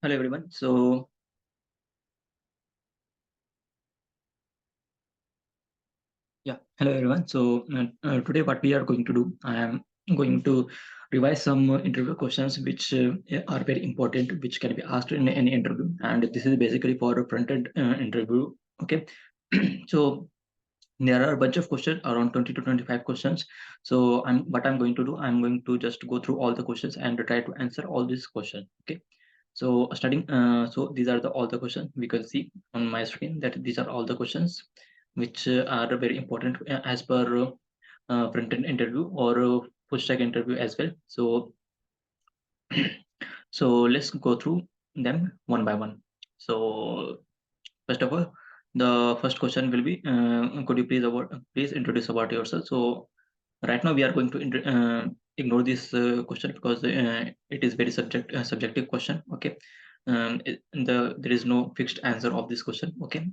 Hello everyone. So hello everyone. Today what we are going to do, I am going to revise some interview questions which are very important, which can be asked in any interview, and this is basically for a front-end interview. Okay, so there are a bunch of questions, around 20 to 25 questions. So I'm going to do, I'm going to just go through all the questions and try to answer all these questions. Okay. So so these are all the questions we can see on my screen, that these are all the questions which are very important as per front-end interview or full stack interview as well. So let's go through them one by one. So first of all, the first question will be, could you please introduce about yourself? So right now we are going to ignore this question because it is very subjective question. Okay, there is no fixed answer of this question. Okay,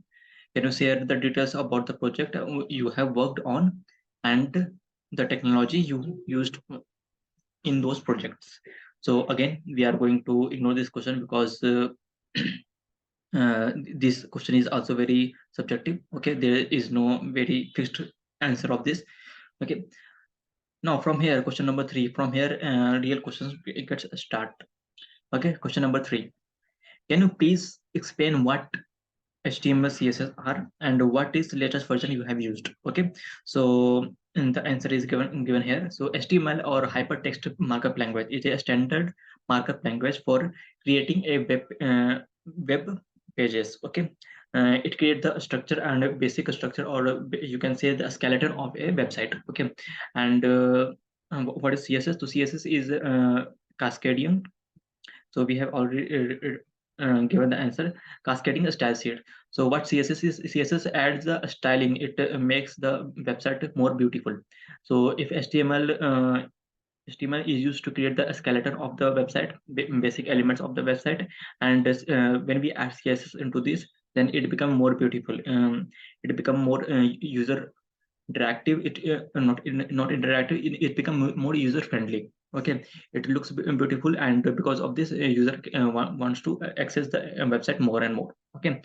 can you share the details about the project you have worked on and the technology you used in those projects? So again, we are going to ignore this question because this question is also very subjective. Okay, there is no very fixed answer of this. Okay, now from here, question number 3. From here, real questions it gets start. Okay, question number 3. Can you please explain what HTML, CSS are and what is the latest version you have used? Okay, so the answer is given here. So HTML or hypertext markup language is a standard markup language for creating a web pages. Okay, it creates the structure and a basic structure, or you can say the skeleton of a website. Okay, and what is CSS? So CSS is cascading. So we have already given the answer, cascading style sheet. So what CSS is? CSS adds the styling. It makes the website more beautiful. So if HTML is used to create the skeleton of the website, basic elements of the website, and when we add CSS into this, then it become more beautiful. It become more user interactive. It not interactive. It become more user friendly. Okay, it looks beautiful, and because of this, a user wants to access the website more and more. Okay,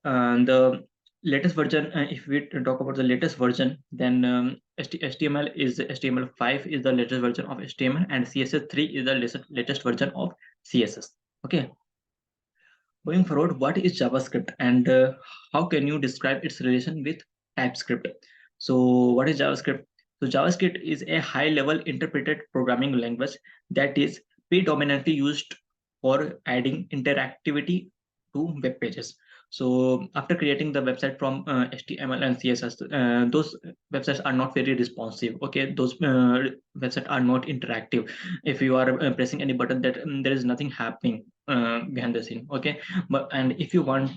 and the latest version, if we talk about the latest version, then HTML is HTML5 is the latest version of HTML, and CSS3 is the latest version of CSS. Okay, going forward, what is JavaScript, and how can you describe its relation with TypeScript? So what is JavaScript? So JavaScript is a high-level interpreted programming language that is predominantly used for adding interactivity to web pages. So after creating the website from HTML and CSS, those websites are not very responsive. Okay, those websites are not interactive. If you are pressing any button, that there is nothing happening behind the scene. Okay, but and if you want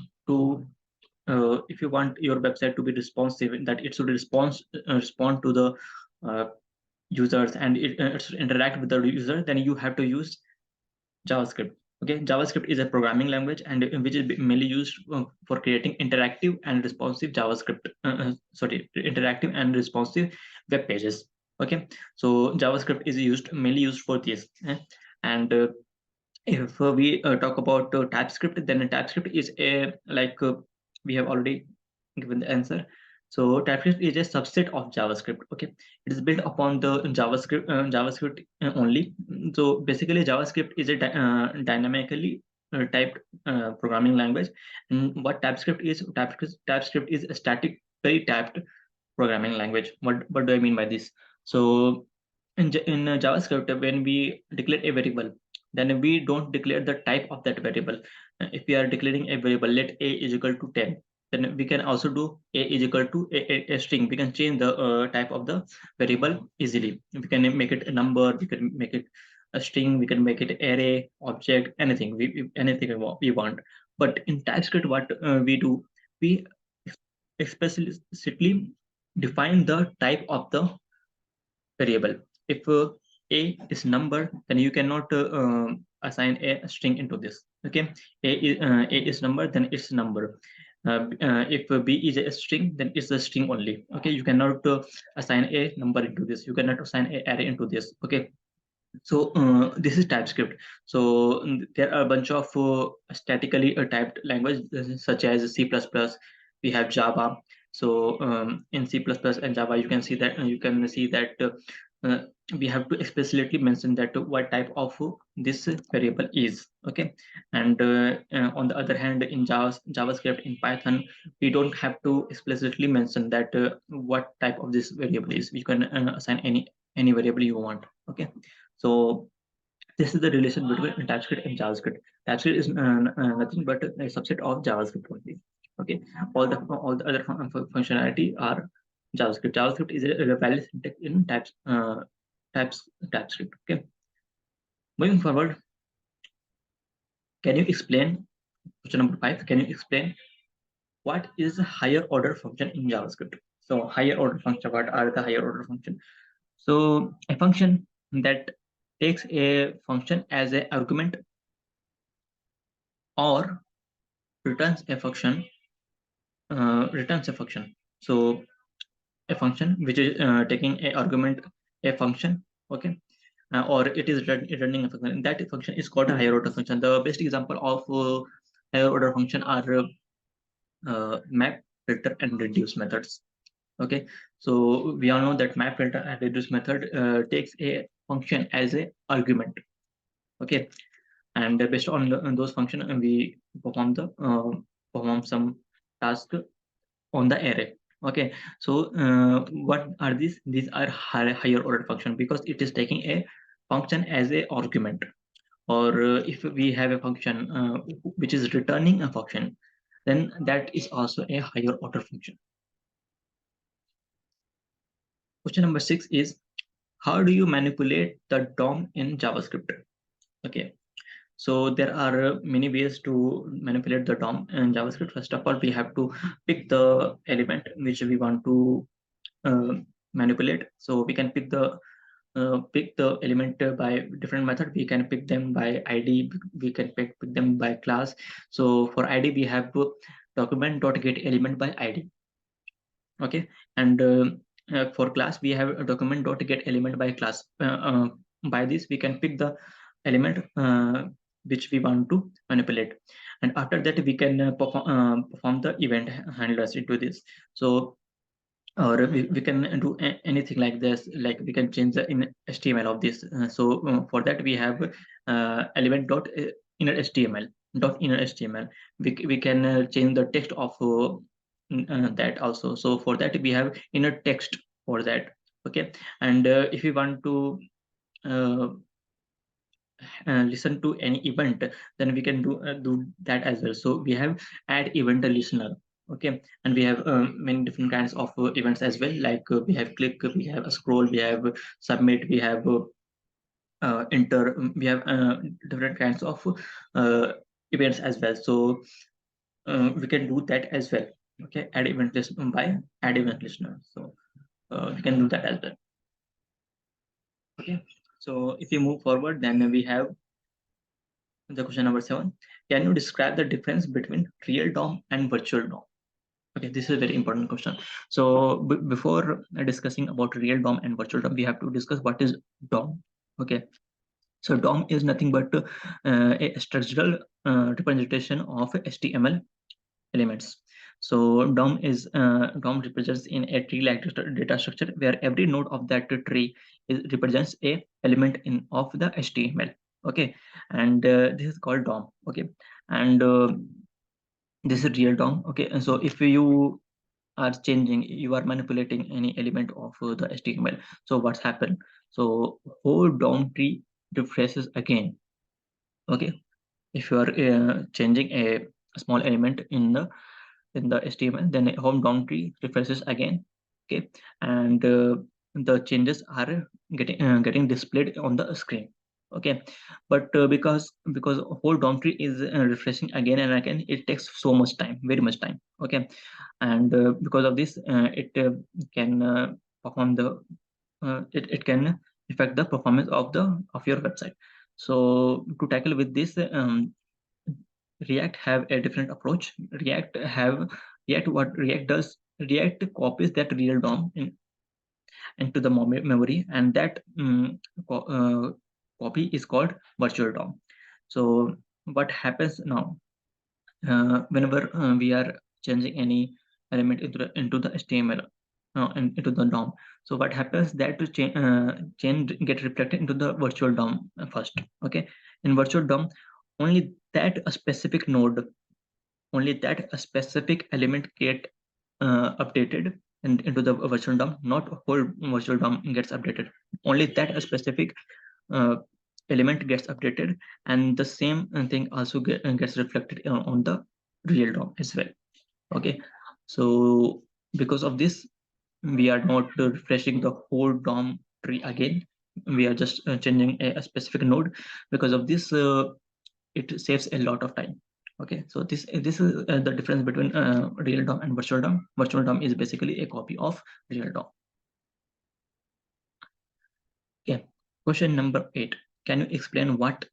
your website to be responsive, that it should respond to the uh, users, and it should interact with the user, then you have to use JavaScript. Okay, JavaScript is a programming language, and which is mainly used for creating interactive and responsive interactive and responsive web pages. Okay, so JavaScript is mainly used for this. And if we talk about TypeScript, then TypeScript is a we have already given the answer. So TypeScript is a subset of JavaScript. Okay, it is built upon the JavaScript only. So basically, JavaScript is a dynamically typed programming language. And what TypeScript is a statically typed programming language. What do I mean by this? So in JavaScript, when we declare a variable, then we don't declare the type of that variable. If we are declaring a variable, let a is equal to 10, then we can also do a is equal to a string. We can change the type of the variable easily. We can make it a number, we can make it a string, we can make it array, object, anything anything we want. But in TypeScript, what we do, we explicitly define the type of the variable. If a is number, then you cannot assign a string into this. Okay, a is number, then it's number. If b is a string, then it's a string only. Okay, you cannot assign a number into this. You cannot assign a array into this. Okay, So this is TypeScript. So there are a bunch of statically typed language such as C++. We have Java. So in C++ and Java, you can see that uh, we have to explicitly mention that what type of this variable is. Okay, and on the other hand, in JavaScript, in Python, we don't have to explicitly mention that what type of this variable is. You can assign any variable you want. Okay, so this is the relation between TypeScript and JavaScript. TypeScript is nothing but a subset of JavaScript only. Okay, all the other functionality are JavaScript. JavaScript is a valid syntax in TypeScript. Okay, moving forward, can you explain question number 5? Can you explain what is a higher order function in JavaScript? So higher order function. What are the higher order function? So a function that takes a function as an argument or returns a function. So a function which is taking a argument a function, okay, or it is returning a function. That function is called a higher order function. The best example of higher order function are map, filter, and reduce methods. Okay, so we all know that map, filter, and reduce method takes a function as a argument. Okay, and based on those function, we perform some task on the array. Okay, so what are these are higher order function because it is taking a function as a argument, or if we have a function which is returning a function, then that is also a higher order function. Question number 6 is, how do you manipulate the DOM in JavaScript? Okay, so there are many ways to manipulate the DOM in JavaScript. First of all, we have to pick the element which we want to uh, manipulate. So we can pick the element by different method. We can pick them by ID. We can pick them by class. So for ID, we have to document dot get element by ID. Okay, and for class, we have a document dot get element by class. By this, we can pick the element which we want to manipulate, and after that, we can perform the event handlers into this. So or we can do anything like this, like we can change the in HTML of this. So for that we have element dot inner HTML dot inner HTML. We can change the text of that also. So for that we have inner text for that. Okay, and if we want to uh, listen to any event, then we can do that as well. So we have add event listener. Okay, and we have many different kinds of events as well, like we have click, we have a scroll, we have submit, we have enter, we have different kinds of uh, events as well. So we can do that as well. Okay, add event list by add event listener. So we can do that as well. Okay, so if you move forward, then we have the question number 7. Can you describe the difference between real DOM and virtual DOM? Okay, this is a very important question. So before discussing about real DOM and virtual DOM, we have to discuss what is DOM. Okay, so DOM is nothing but a structural representation of HTML elements. So DOM represents in a tree-like data structure where every node of that tree represents a element in of the HTML. Okay, and this is called DOM. Okay, and this is real DOM. Okay, and so if you are changing, you are manipulating any element of the HTML. So what's happened? So whole DOM tree refreshes again. Okay, if you are changing a small element in the HTML, then a home DOM tree refreshes again. Okay, and the changes are getting displayed on the screen. Okay, but because whole DOM tree is refreshing again and again, it takes so much time, very much time. Okay, and because of this, it can perform the it can affect the performance of your website. So to tackle with this, React have a different approach. React, what React does, React copies that real DOM into the memory, and that copy is called virtual DOM. So what happens now, whenever we are changing any element into the HTML and into the DOM, so what happens that to change get reflected into the virtual DOM first. Okay, in virtual DOM, only that a specific node, only that a specific element get updated and into the virtual DOM, not whole virtual DOM gets updated. Only that a specific uh, element gets updated, and the same thing also gets reflected on the real DOM as well. Okay, so because of this, we are not refreshing the whole DOM tree again. We are just changing a specific node. Because of this, it saves a lot of time. Okay, so this is the difference between real DOM and virtual DOM. Virtual DOM is basically a copy of real DOM. Okay, question number 8. Can you explain what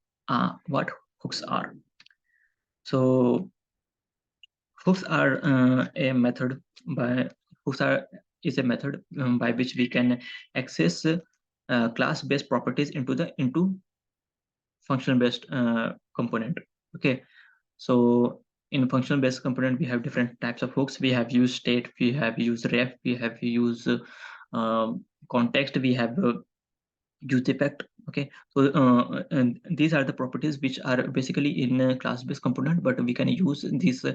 hooks are? So hooks are a method by hooks are is a method by which we can access class-based properties into function-based component. Okay, so in function-based component we have different types of hooks. We have use state, we have use ref, we have use context, we have use effect. Okay, so and these are the properties which are basically in a class-based component, but we can use these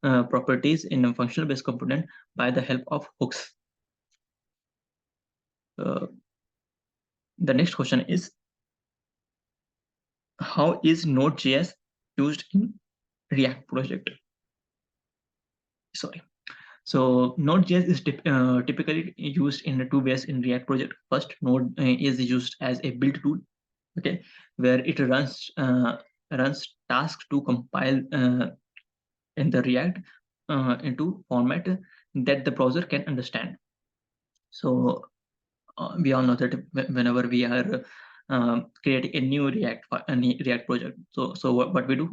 properties in a functional-based component by the help of hooks. The next question is, how is Node.js used in React project? Sorry. So Node.js is typically used in two ways in React project. First, Node is used as a build tool, okay, where it runs tasks to compile in the React into format that the browser can understand. So we all know that whenever we are creating a new React project, so what we do,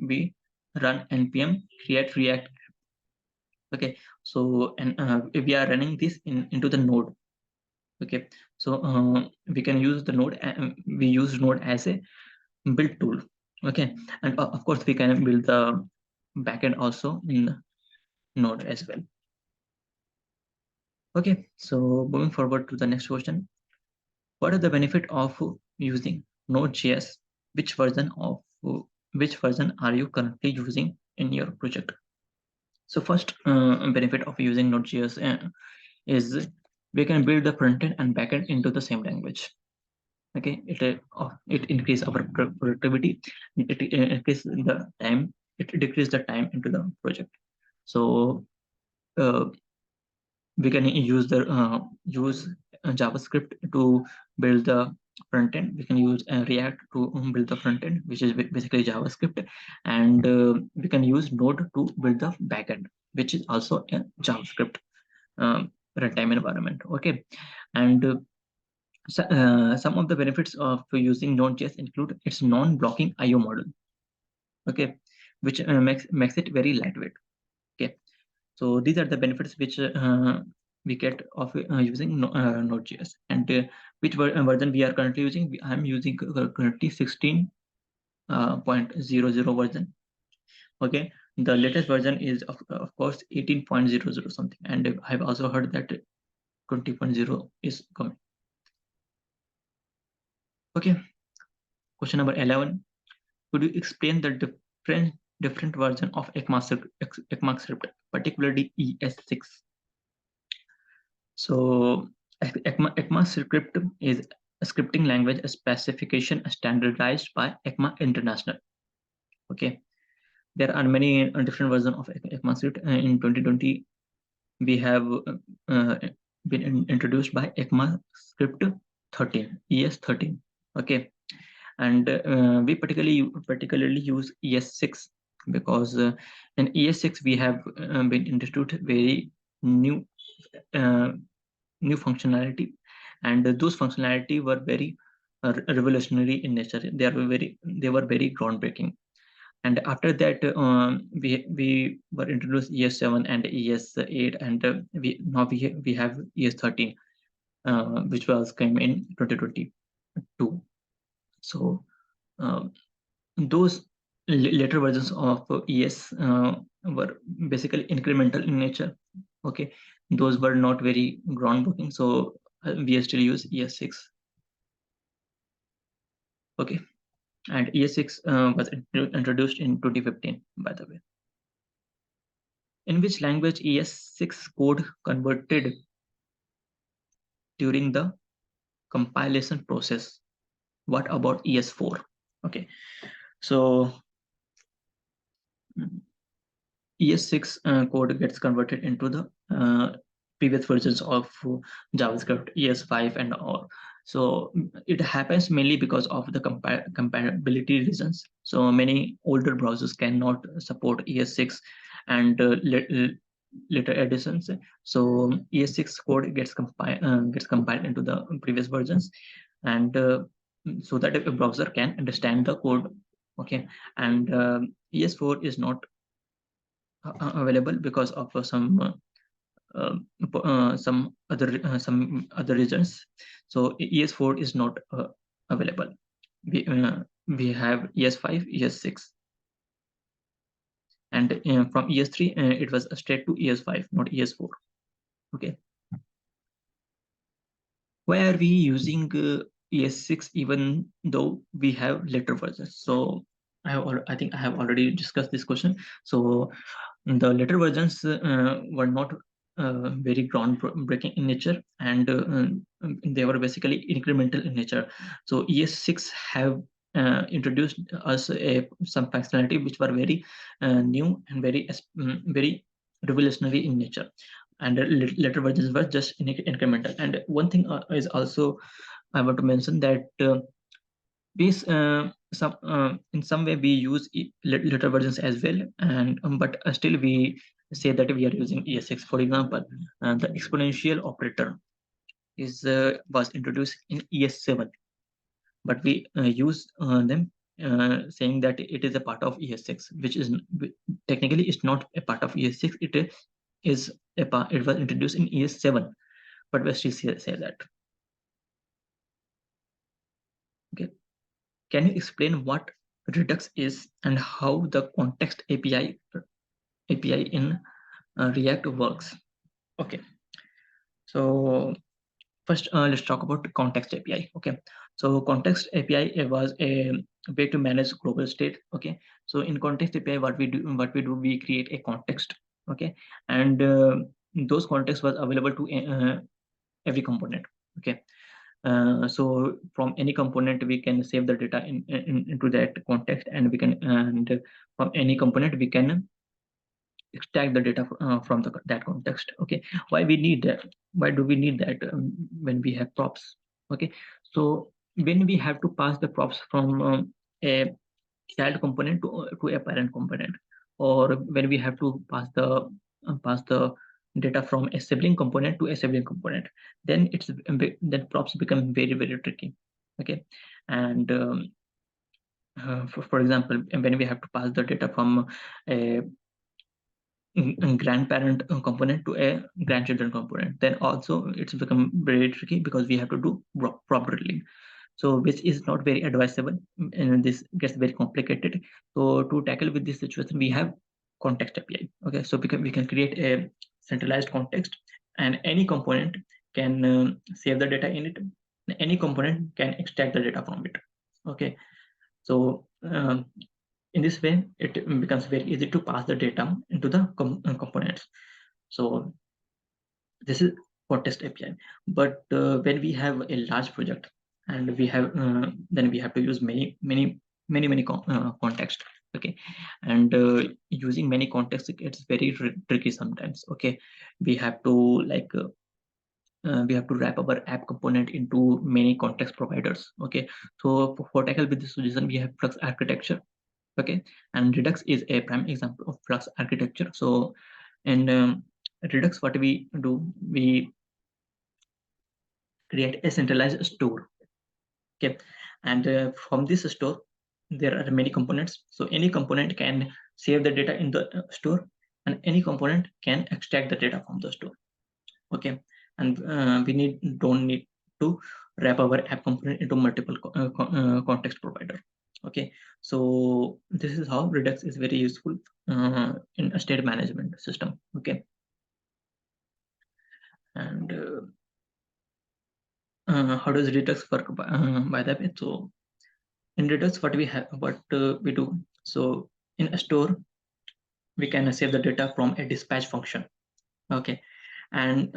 we run npm create React. Okay, so and we are running this into the node. Okay, so we can use the node, we use node as a build tool. Okay, and of course we can build the backend also in node as well. Okay, so moving forward to the next question, what are the benefit of using Node.js? Which version are you currently using in your project? So first benefit of using Node.js is we can build the frontend and backend into the same language. Okay, it increases our productivity, it increases the time, it decreases the time into the project. So we can use JavaScript to build the front end. We can use React to build the front end, which is basically JavaScript, and we can use Node to build the backend, which is also a JavaScript runtime environment. Okay, and some of the benefits of using Node.js include its non-blocking I/O model. Okay, which makes it very lightweight. Okay, so these are the benefits which we get of using Node.js. And which version we are currently using? I'm using currently 16.00 version. Okay, the latest version is of course 18.00 something, and I've also heard that 20.0 is coming. Okay, question number 11. Could you explain the different version of ECMAScript, particularly ES6? So ECMAScript is a scripting language, a specification standardized by ECMA International. Okay, there are many different versions of ECMAScript. In 2020, we have been introduced by ECMAScript 13, ES13. Okay, and we particularly use ES6 because in ES6 we have been introduced very new new functionality, and those functionality were very revolutionary in nature. They were very groundbreaking. And after that, we were introduced ES7 and ES8, and we have ES13, which was came in 2022. So those later versions of ES were basically incremental in nature. Okay, those were not very groundbreaking, so we still use ES6. Okay, and ES6 was introduced in 2015, by the way. In which language ES6 code converted during the compilation process? What about ES4? Okay, so ES6 code gets converted into the previous versions of JavaScript, ES5 and all. So it happens mainly because of the compatibility reasons. So many older browsers cannot support ES6 and later editions. So ES6 code gets compiled into the previous versions, and so that a browser can understand the code. Okay, and ES4 is not available because of some other reasons. So ES4 is not available. We have ES5, ES6, and from ES3 it was straight to ES5, not ES4. Okay, why are we using ES6 even though we have later versions? So I think I have already discussed this question. So the later versions were not very groundbreaking in nature, and they were basically incremental in nature. So ES6 have introduced us some functionality which were very new and very revolutionary in nature, and later versions were just incremental. And one thing is also I want to mention that this some in some way we use later versions as well, and but still we say that we are using ES6. For example, the exponential operator is was introduced in ES7, but we use them saying that it is a part of ES6, which is technically it's not a part of ES6. It is a part. It was introduced in ES7, but we still say that. Okay, can you explain what Redux is and how the context API in React works? Okay, so first let's talk about context API. Okay, so context API was a way to manage global state. Okay, so in context API, we create a context. Okay, and those contexts was available to every component. Okay, so from any component we can save the data into that context, and from any component we can extract the data from that context. Okay, why we need that? Why do we need that when we have props? Okay, so when we have to pass the props from a child component to a parent component, or when we have to pass the data from a sibling component to a sibling component, then then props become very tricky. Okay, and for example, when we have to pass the data from a grandparent component to a grandchildren component, then also it's become very tricky because we have to do properly, so which is not very advisable, and this gets very complicated. So to tackle with this situation, we have context API. Okay, so we can create a centralized context, and any component can save the data in it, any component can extract the data from it. Okay, so in this way it becomes very easy to pass the data into the components. So this is context API. But when we have a large project, and we have then we have to use many context. Okay, and using many context, it's very tricky sometimes. Okay, we have to we have to wrap our app component into many context providers. Okay, so for tackle with this solution, we have Flux architecture. Okay, and Redux is a prime example of Flux architecture. So in Redux, what we do, we create a centralized store. Okay, and from this store there are many components, so any component can save the data in the store, and any component can extract the data from the store. Okay, and we don't need to wrap our app component into multiple context provider. Okay, so this is how Redux is very useful in a state management system. Okay, and how does Redux work by the way? So in Redux, what we have, what we do. So in a store, we can save the data from a dispatch function. Okay, and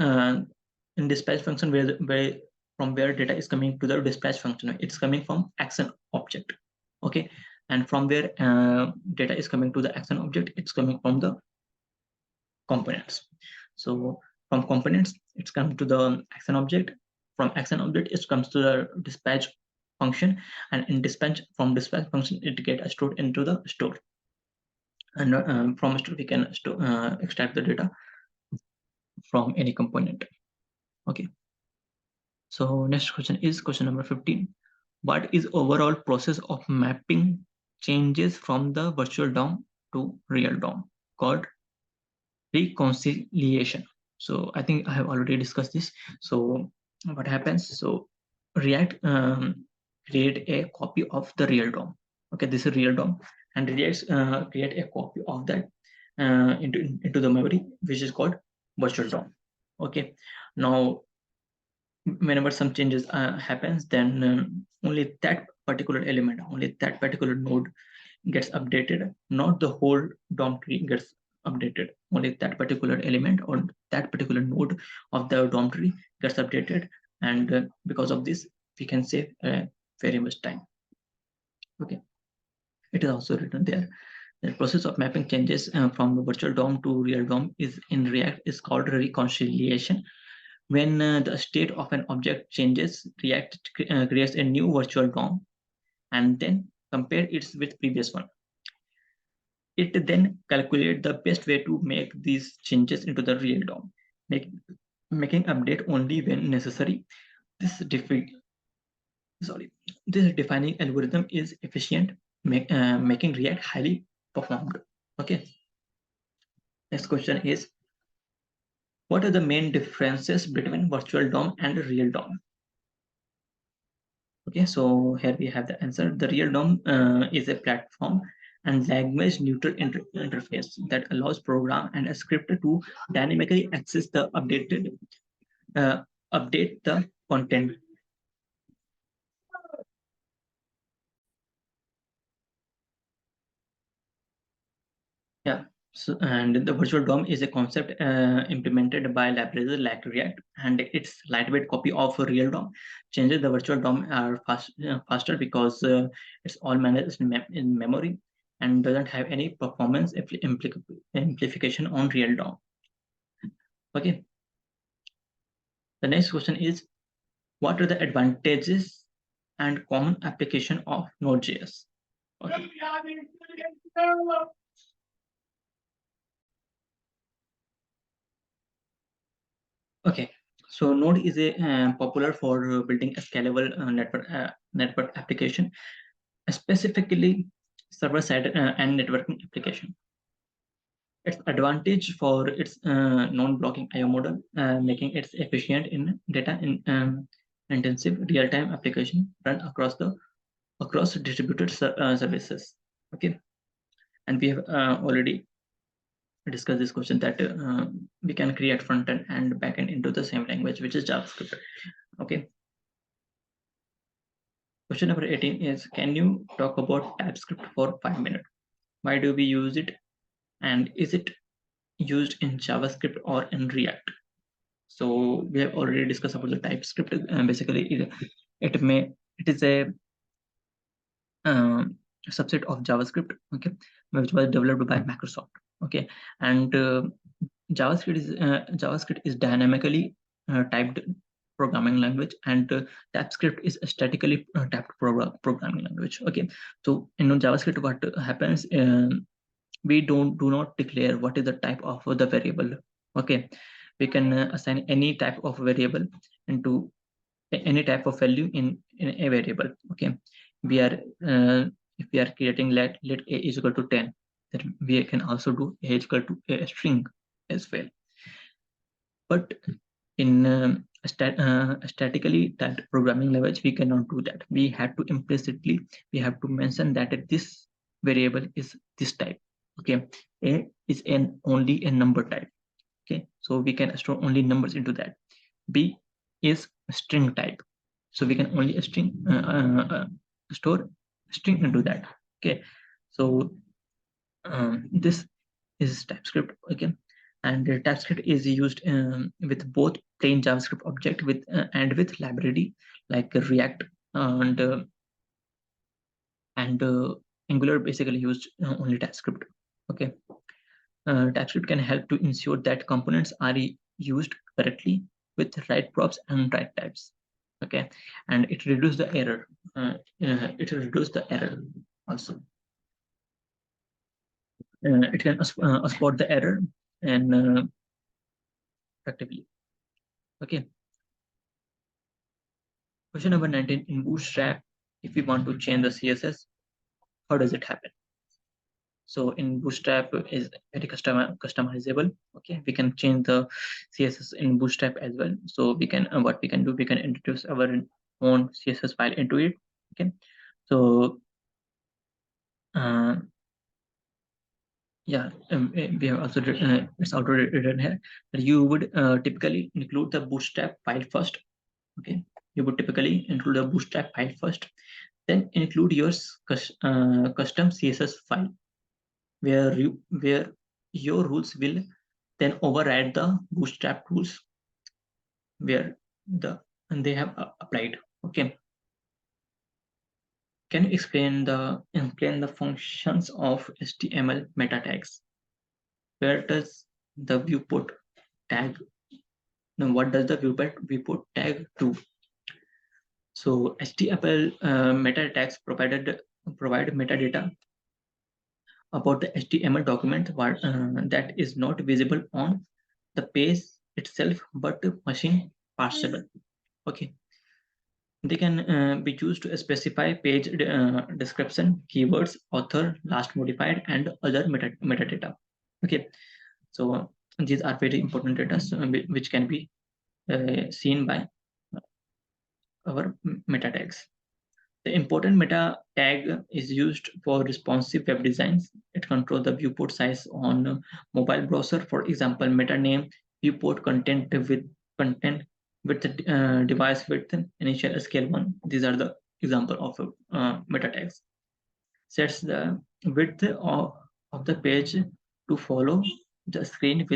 in dispatch function, where from where data is coming to the dispatch function, it's coming from action object. Okay, and from where data is coming to the action object, it's coming from the components. So from components, it's come to the action object. From action object, it comes to the dispatch function, and in dispatch, from dispatch function, it get stored into the store. And from store, we can extract the data from any component. Okay, so next question is question number 15. What is overall process of mapping changes from the virtual DOM to real DOM called reconciliation? So I think I have already discussed this. So what happens? So React create a copy of the real DOM. Okay, this is real DOM, and React create a copy of that into the memory, which is called virtual DOM. Okay, now whenever some changes happens, then only that particular element, only that particular node gets updated, not the whole DOM tree gets updated. Only that particular element or that particular node of the DOM tree gets updated, and because of this, we can save very much time. Okay, it is also written there. The process of mapping changes from the virtual DOM to real DOM is in React is called reconciliation. When the state of an object changes, React creates a new virtual DOM and then compare it with previous one. It then calculates the best way to make these changes into the real DOM, making update only when necessary. This defining algorithm is efficient, making React highly performed. Okay. Next question is, what are the main differences between virtual DOM and real DOM? Okay, so here we have the answer. The real DOM is a platform and language neutral interface that allows program and a script to dynamically access the update the content. Yeah. So, and the virtual DOM is a concept implemented by libraries like React, and its lightweight copy of a real DOM. Changes the virtual DOM are faster because it's all managed in memory and doesn't have any performance implication on real DOM. Okay. The next question is, what are the advantages and common application of Node.js? Okay. Okay, so Node is a popular for building a scalable network application, specifically server-side and networking application. Its advantage for its non-blocking I/O model, making it efficient in data intensive real-time application run across distributed services. Okay, and we have already discussed this question that we can create front-end and back-end into the same language, which is JavaScript. Okay. Question number 18 is, can you talk about TypeScript for 5 minutes? Why do we use it? And is it used in JavaScript or in React? So we have already discussed about the TypeScript. Basically, it is a subset of JavaScript, okay, which was developed by Microsoft. Okay, and JavaScript is dynamically typed programming language, and TypeScript is a statically typed programming language. Okay, so in JavaScript, what happens? We do not declare what is the type of the variable. Okay, we can assign any type of variable into any type of value in a variable. Okay, we are if we are creating let a is equal to 10, then we can also do a is equal to a string as well. But in statically typed programming language, we cannot do that. We have to implicitly, we have to mention that this variable is this type. Okay, a is an only a number type. Okay, so we can store only numbers into that. B is string type, so we can only store string into that. Okay, so this is TypeScript. Okay, and TypeScript is used with both plain JavaScript object with and with library like React and and Angular basically used only TypeScript. Okay, TypeScript can help to ensure that components are used correctly with right props and right types. Okay, and it reduces the error. It reduces the error also. It can spot the error and effectively. Okay. Question number 19. In Bootstrap, if we want to change the CSS, how does it happen? So in Bootstrap is very customizable. Okay, we can change the CSS in Bootstrap as well. So we can what we can do, we can introduce our own CSS file into it. Okay, so yeah, we have also it's already written here that you would typically include the Bootstrap file first. Okay, you would typically include the Bootstrap file first, then include your custom CSS file where your rules will then override the Bootstrap rules where they have applied. Okay, can you explain the functions of HTML meta tags? Where does the viewport tag? Now, what does the viewport tag do? So HTML meta tags provide metadata about the HTML document that is not visible on the page itself, but machine parsable. Okay, they can be used to specify page description, keywords, author, last modified, and other metadata. Okay, so these are very important data which can be seen by our meta tags. The important meta tag is used for responsive web designs. It controls the viewport size on mobile browser. For example, meta name, viewport content with the device width, initial scale 1. These are the example of meta tags. Sets the width of the page to follow the screen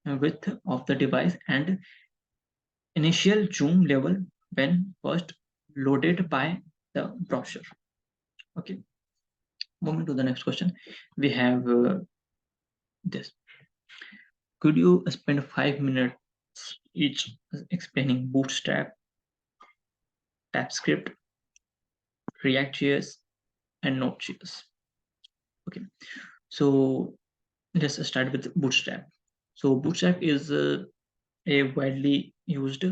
width of the device and initial zoom level when first loaded by the browser. Okay, moving to the next question, we have this. Could you spend 5 minutes each explaining Bootstrap, TypeScript, React.js, and Node.js? Okay, so let's start with Bootstrap. So Bootstrap is a widely used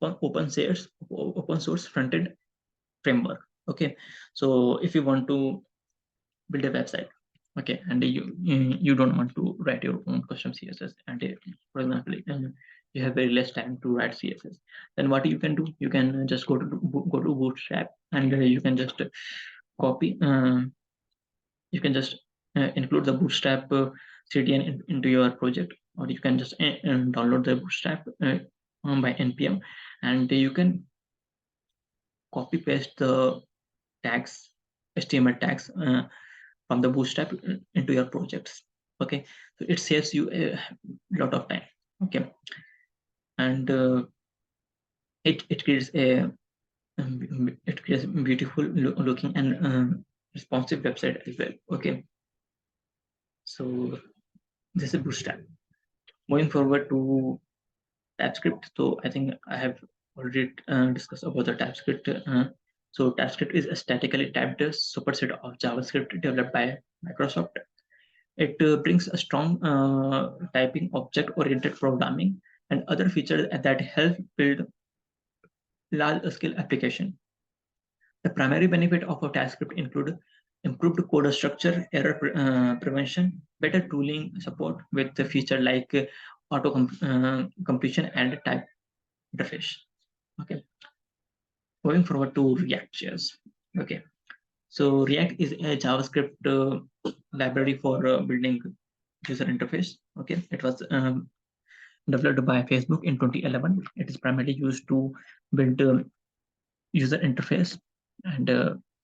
open source front-end framework. Okay, so if you want to build a website, okay, and you don't want to write your own custom CSS, and for example you have very less time to write CSS, then what you can do, you can just go to Bootstrap, and you can just copy you can just include the Bootstrap CDN into your project, or you can just download the Bootstrap by npm, and you can copy paste the tags, HTML tags from the Bootstrap into your projects. Okay, so it saves you a lot of time. Okay, and it creates a beautiful looking and responsive website as well. Okay, so this is Bootstrap. Moving forward to TypeScript, so I think I have already discussed about the TypeScript. So TypeScript is a statically typed superset of JavaScript developed by Microsoft. It brings a strong typing object-oriented programming and other features that help build large-scale application. The primary benefit of a TypeScript include improved code structure, error prevention, better tooling support with the feature like auto completion and type interface. Okay, going forward to React.js. Okay, so React is a JavaScript library for building user interface. Okay, it was developed by Facebook in 2011. It is primarily used to build user interface and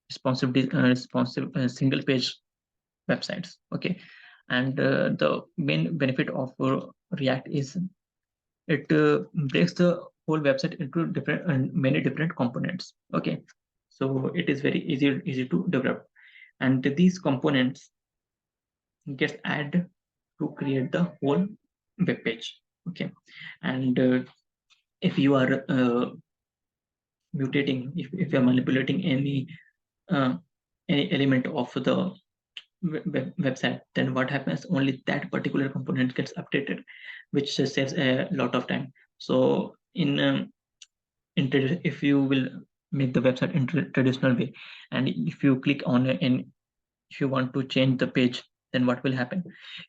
responsive single page websites. Okay, and the main benefit of React is it breaks the whole website into different many different components. Okay, so it is very easy to develop, and these components gets added to create the whole web page. Okay, and if you are mutating, if you are manipulating uh, any element of the website, then what happens, only that particular component gets updated, which saves a lot of time. So if you will make the website in traditional way, and if you click on it and if you want to change the page, then what will happen,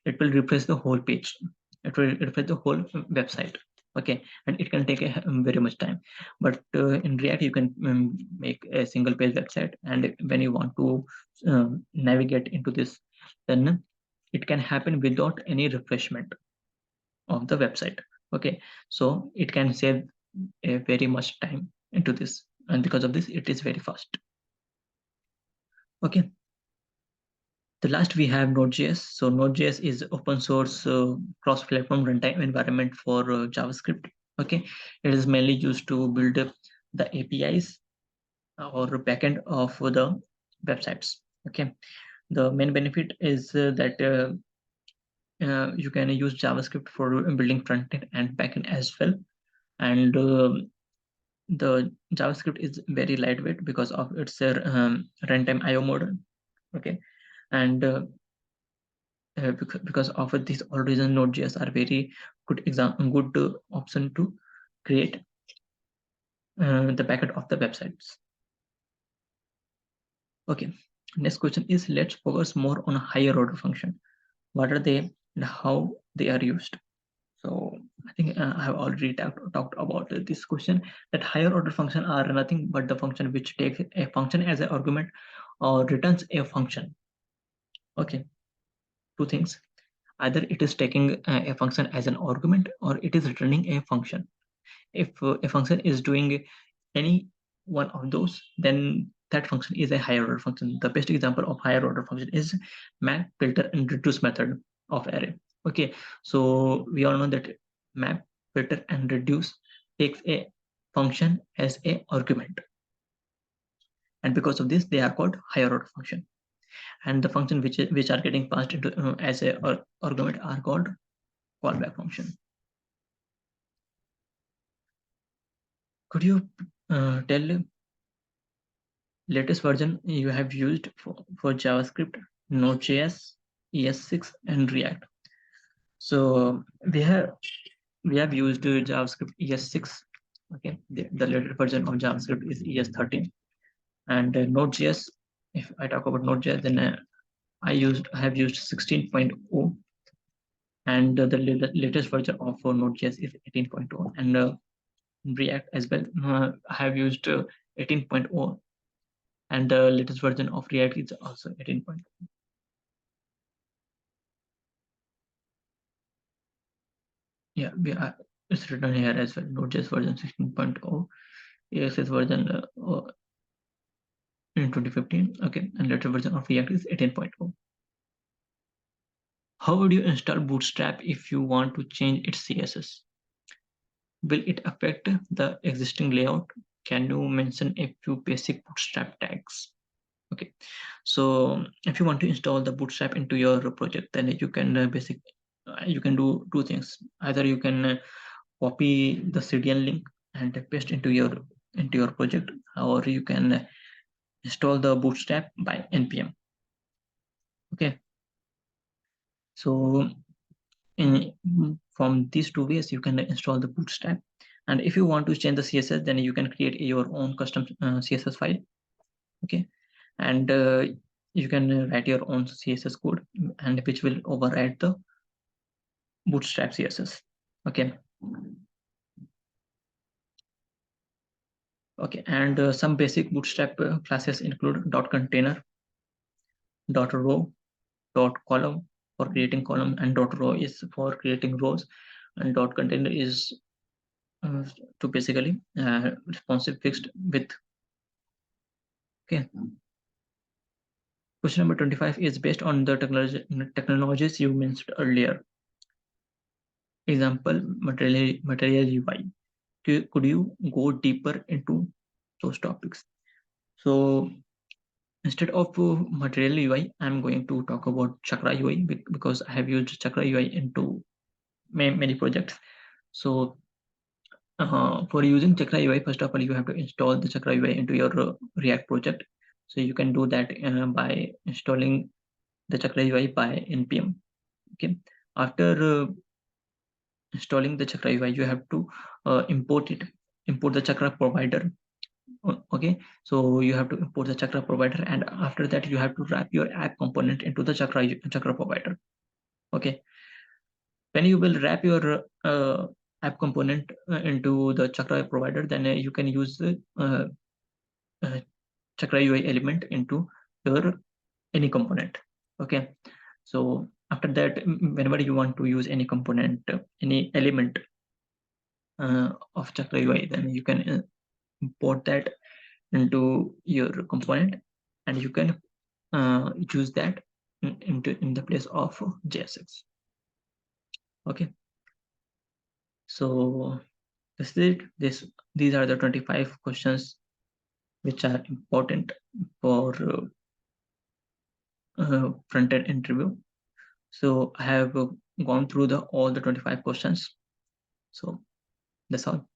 it will refresh the whole page, it will refresh the whole website. Okay, and it can take very much time. But in React you can make a single page website, and when you want to navigate into this, then it can happen without any refreshment of the website. Okay, so it can save a very much time into this, and because of this it is very fast. Okay, the last we have Node.js. So Node.js is open source cross-platform runtime environment for JavaScript. Okay, it is mainly used to build up the APIs or backend of the websites. Okay, the main benefit is that you can use JavaScript for building frontend and backend as well, and the JavaScript is very lightweight because of its runtime IO mode. Okay, and because of this all reason, Node.js are very good option to create the backend of the websites. Okay, next question is, let's focus more on higher order function. What are they and how they are used? So I think I have already talked about this question, that higher order function are nothing but the function which takes a function as an argument or returns a function. Okay, two things, either it is taking a function as an argument or it is returning a function. If a function is doing any one of those, then that function is a higher order function. The best example of higher order function is map, filter, and reduce method of array. Okay, so we all know that map, filter, and reduce takes a function as a argument, and because of this they are called higher order function. And the function which are getting passed into as a argument are called callback function. Could you tell latest version you have used for JavaScript, Node.js, ES6, and React? So we have used JavaScript ES6. Okay, the latest version of JavaScript is ES13, and Node.js. If I talk about Node.js, then I have used 16.0, and the latest version of Node.js is 18.0, and React as well. I have used 18.0, and the latest version of React is also 18.0. Yeah, it's written here as well. Node.js version 16.0, ESS version in 2015. Okay, and latest version of React is 18.0. How would you install Bootstrap if you want to change its CSS? Will it affect the existing layout? Can you mention a few basic Bootstrap tags? Okay, so if you want to install the Bootstrap into your project, then you can you can do two things. Either you can copy the CDN link and paste into your project, or you can install the Bootstrap by npm. Okay, so from these two ways you can install the Bootstrap. And if you want to change the CSS, then you can create your own custom CSS file. Okay, and you can write your own CSS code, and which will override the Bootstrap CSS. Okay, Okay, and some basic Bootstrap classes include .container, .row, .column for creating column, and .row is for creating rows, and .container is to basically responsive fixed width. Okay. Question number 25 is based on the technologies you mentioned earlier. Example, material UI. Could you go deeper into those topics? So instead of material UI, I'm going to talk about Chakra UI because I have used Chakra UI into many projects. So for using Chakra UI, first of all, you have to install the Chakra UI into your React project. So you can do that by installing the Chakra UI by npm. Okay. After installing the Chakra UI, you have to import the Chakra provider. Okay, so you have to import the Chakra provider, and after that you have to wrap your app component into the Chakra provider. Okay, when you will wrap your app component into the Chakra provider, then you can use the Chakra UI element into your any component. Okay, so after that, whenever you want to use any component, any element of Chakra UI, then you can import that into your component, and you can use that in the place of JSX. Okay, so this is it. These are the 25 questions which are important for front-end interview. So I have gone through all the 25 questions. So that's all.